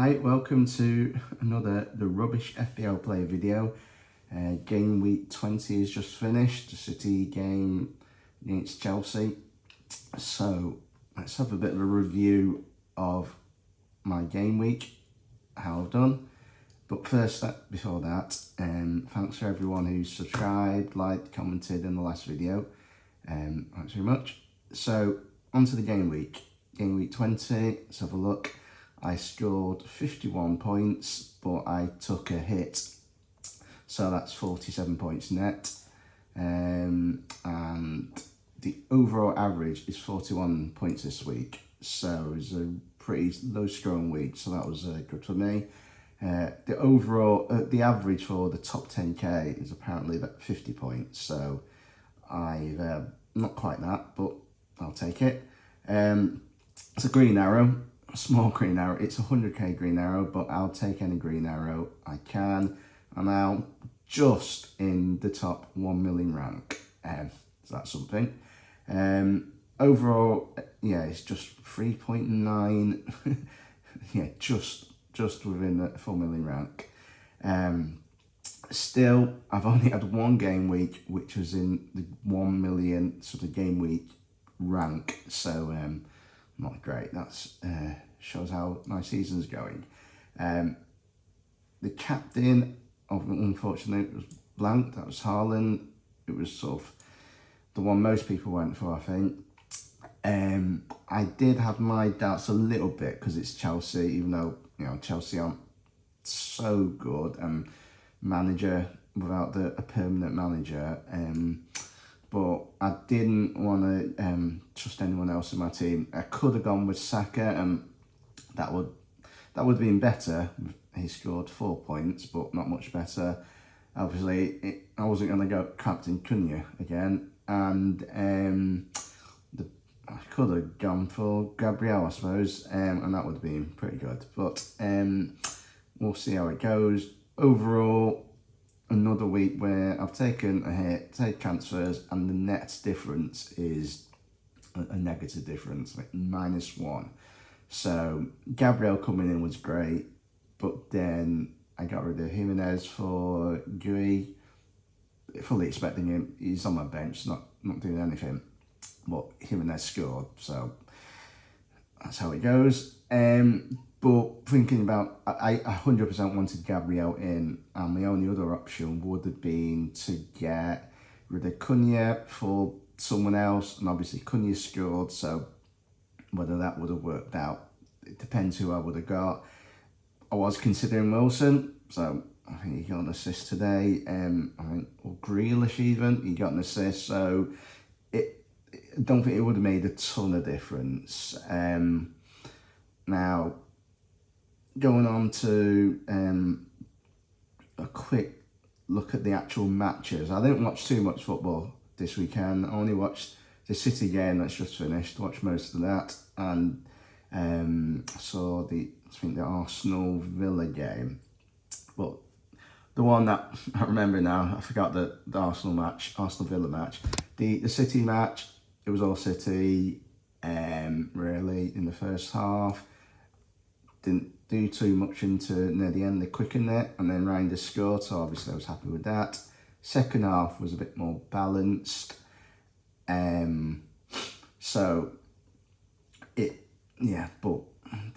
Hi, welcome to another The Rubbish FPL Player video. Game week 20 is just finished, the City game against Chelsea. So let's have a bit of a review of my game week, how I've done. But first, before that, thanks for everyone who subscribed, liked, commented in the last video. Thanks very much. So on to the game week 20, let's have a look. I scored 51 points, but I took a hit, so that's 47 points net. And the overall average is 41 points this week, so it was a pretty low scoring week, so that was good for me. The overall, the average for the top 10k is apparently about 50 points, so I've not quite that, but I'll take it. It's a green arrow. A small green arrow. It's a 100k green arrow, but I'll take any green arrow I can. I'm now just in the top 1 million rank. So that's something. Overall, yeah, it's just 3.9. Yeah, just within the 4 million rank. Still, I've only had one game week, which was in the 1 million sort of game week rank. So not great. That's shows how my season's going. The captain of, unfortunately, was blank. That was Haaland. It was sort of the one most people went for, I think. I did have my doubts a little bit because it's Chelsea, even though Chelsea aren't so good, and manager without a permanent manager. But I didn't want to trust anyone else in my team. I could have gone with Saka, and that would have been better. He scored 4 points, but not much better. Obviously, I wasn't going to go captain Cunha again, and I could have gone for Gabriel, I suppose, and that would have been pretty good. But we'll see how it goes. Overall, another week where I've taken a hit, take transfers, and the net difference is a negative difference, like -1. So Gabriel coming in was great, but then I got rid of Jimenez for Gui, fully expecting him. He's on my bench, not doing anything, but Jimenez scored, so that's how it goes. But thinking about, I 100% wanted Gabriel in, and the only other option would have been to get rid of Cunha for someone else, and obviously Cunha scored, so whether that would have worked out, it depends who I would have got. I was considering Wilson, so I think he got an assist today. I think, or Grealish even, he got an assist, so I don't think it would have made a ton of difference. Now, going on to a quick look at the actual matches. I didn't watch too much football this weekend. I only watched the City game that's just finished, watched most of that, and saw the Arsenal Villa game. But the one that I remember now, I forgot the Arsenal Villa match. The City match, it was all City, really, in the first half. Didn't do too much into near the end. They quickened it, and then Reinders scored, so obviously I was happy with that. Second half was a bit more balanced. So but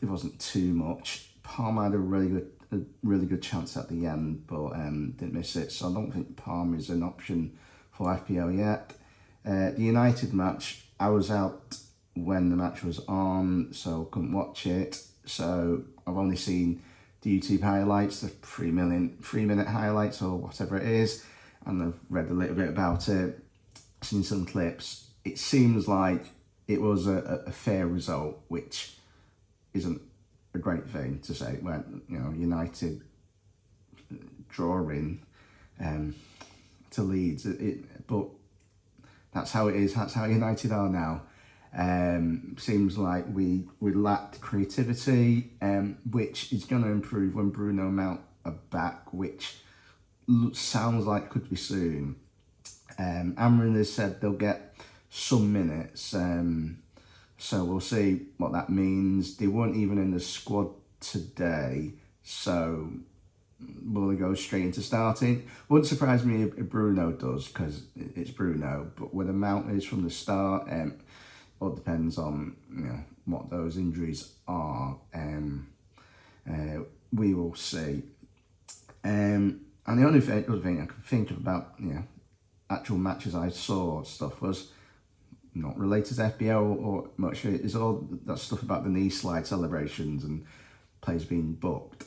there wasn't too much. Palmer had a really good chance at the end, but didn't miss it. So I don't think Palmer is an option for FPL yet. The United match, I was out when the match was on, so couldn't watch it. So I've only seen the YouTube highlights, the 3-minute highlights or whatever it is, and I've read a little bit about it, seen some clips. It seems like it was a fair result, which isn't a great thing to say when United drawing to Leeds. But that's how it is. That's how United are now. Seems like we lacked creativity, which is going to improve when Bruno Mount are back, which sounds like could be soon. Amrin has said they'll get some minutes, so we'll see what that means. They weren't even in the squad today, so will he go straight into starting? Wouldn't surprise me if Bruno does, because it's Bruno, but where the mount is from the start, all depends on what those injuries are. We will see. And the only other thing I can think of about actual matches I saw stuff was not related to FPL or much. It's all that stuff about the knee slide celebrations and players being booked,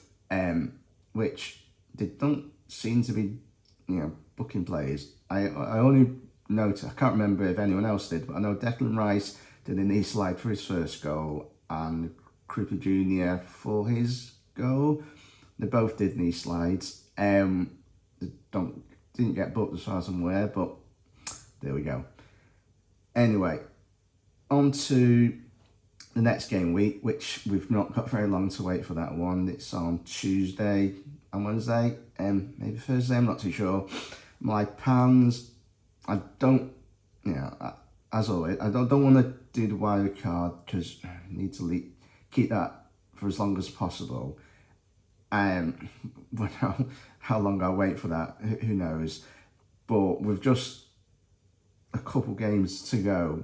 which they don't seem to be booking players. I only noticed, I can't remember if anyone else did, but I know Declan Rice did a knee slide for his first goal and Krupa Jr. for his goal. They both did knee slides. They didn't get booked as far as I'm aware, but there we go. Anyway, on to the next game week, which we've not got very long to wait for that one. It's on Tuesday and Wednesday, maybe Thursday, I'm not too sure. My plans, I don't, as always, I don't want to do the wild card because I need to keep that for as long as possible. But how long I'll wait for that, who knows. But with just a couple days to go,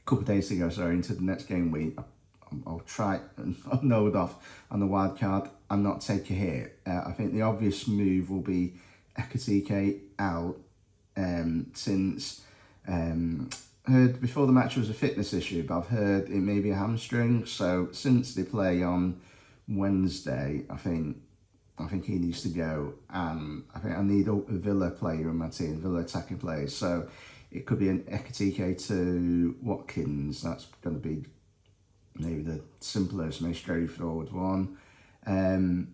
into the next game week, I'll try and node off on the wild card and not take a hit. I think the obvious move will be Ekatike out, since heard before the match was a fitness issue, but I've heard it may be a hamstring. So since they play on Wednesday, I think he needs to go, and I think I need a Villa player in my team, Villa attacking players. So it could be an Ekatike to Watkins. That's going to be maybe the simplest, most straightforward one. And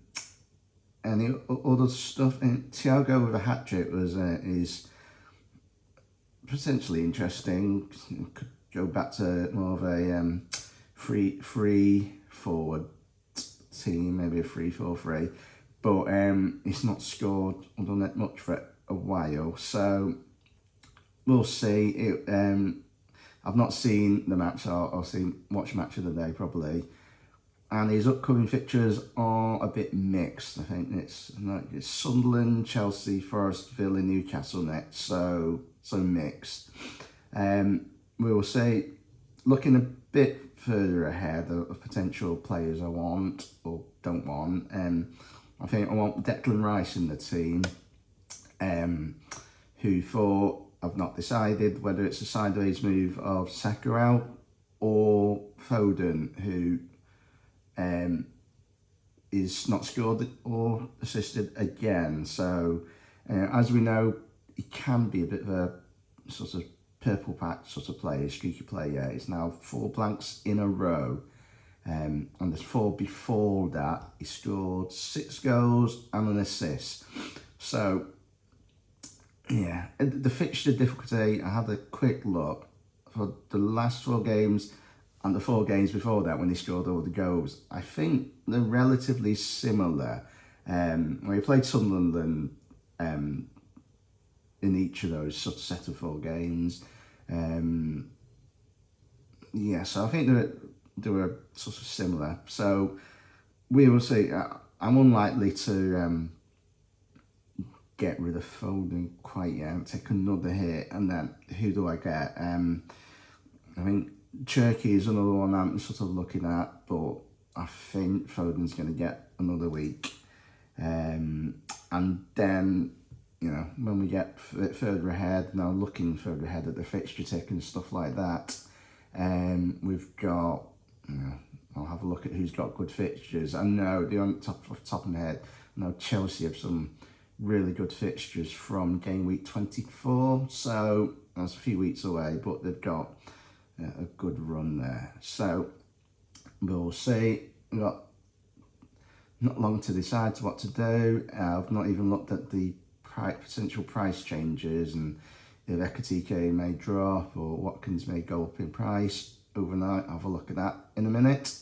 the other stuff, and Thiago with a hat-trick is potentially interesting. Could go back to more of a free forward team, maybe a 3-4-3, but he's not scored or done that much for a while, so we'll see. I've not seen the match, so I'll watch match of the day probably. And his upcoming fixtures are a bit mixed. I think it's Sunderland, Chelsea, Forest, Villa, Newcastle next, so mixed. We will see. Looking a bit further ahead of potential players I want or don't want. I think I want Declan Rice in the team. Who for I've not decided whether it's a sideways move of Saka out or Foden, who is not scored or assisted again. So as we know, he can be a bit of a sort of purple patch sort of player, streaky player. It's now 4 blanks in a row, and there's 4 before that. He scored 6 goals and an assist. So yeah, the fixture difficulty, I had a quick look for the last 4 games and the 4 games before that when he scored all the goals. I think they're relatively similar. When he played Sunderland in each of those sort of set of 4 games. Yeah, so I think they were sort of similar. So we will see. I'm unlikely to get rid of Foden quite yet, take another hit, and then who do I get? I think Turkey is another one I'm sort of looking at, but I think Foden's going to get another week. And then, when we get further ahead, now looking further ahead at the fixture tick and stuff like that, we've got, I'll have a look at who's got good fixtures. I know, off the top of my head, I know Chelsea have some really good fixtures from game week 24, so that's a few weeks away, but they've got a good run there. So we'll see. We've got not long to decide what to do. I've not even looked at the potential price changes and if Ekatike may drop or Watkins may go up in price overnight. I'll have a look at that in a minute.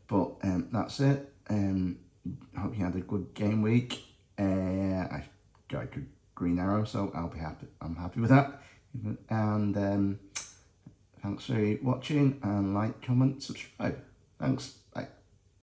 But that's it. Hope you had a good game week. I got a good green arrow, so I'll be happy. I'm happy with that. And thanks for watching, and like, comment, subscribe. Thanks.